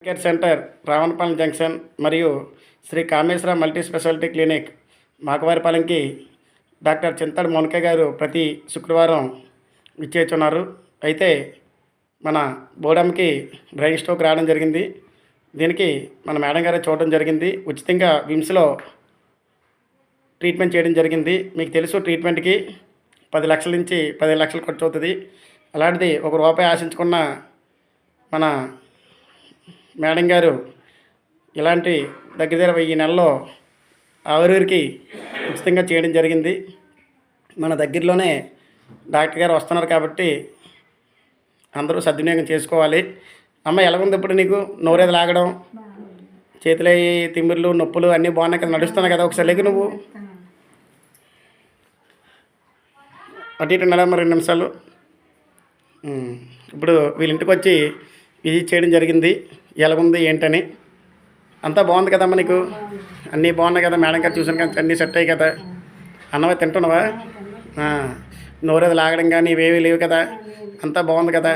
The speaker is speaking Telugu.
కేర్ సెంటర్ రావణపాలెం జంక్షన్ మరియు Sri Kameswara multi speciality clinic మాకవారిపాలెంకి డాక్టర్ చింతడి మౌనిక గారు ప్రతి శుక్రవారం ఇచ్చేస్తున్నారు. అయితే మన బోడమ్కి బ్రెయిన్ స్ట్రోక్ రావడం జరిగింది. దీనికి మన మేడం గారే చూడడం జరిగింది. ఉచితంగా విమ్స్లో ట్రీట్మెంట్ చేయడం జరిగింది. మీకు తెలుసు, ట్రీట్మెంట్కి 10 లక్షల నుంచి 15 లక్షలు ఖర్చు అవుతుంది. అలాంటిది ₹1 ఆశించుకున్న మన మేడం గారు ఇలాంటి దగ్గర 1000 నెలలో ఆరుగురికి ఉచితంగా చేయడం జరిగింది. మన దగ్గరలోనే డాక్టర్ గారు వస్తున్నారు కాబట్టి అందరూ సద్వినియోగం చేసుకోవాలి. అమ్మ, ఎలాగుంది ఇప్పుడు నీకు? నోరేది లాగడం, చేతులు తిమ్మిర్లు, నొప్పులు అన్నీ బాగున్నాయి కదా? నడుస్తున్నాయి కదా? ఒకసారి లేకు నువ్వు అటు ఇటు నడమ 2 నిమిషాలు. ఇప్పుడు వీళ్ళ ఇంటికి వచ్చి విజిట్ చేయడం జరిగింది. ఎలాగుంది ఏంటని. అంతా బాగుంది కదమ్మా నీకు? అన్నీ బాగున్నాయి కదా? మేడం గారు చూసాను కదా, అన్నీ సెట్ అయ్యి కదా? అన్నవా తింటున్నావా? నోరేది లాగడం కానీ ఇవేవి లేవు కదా? అంతా బాగుంది కదా?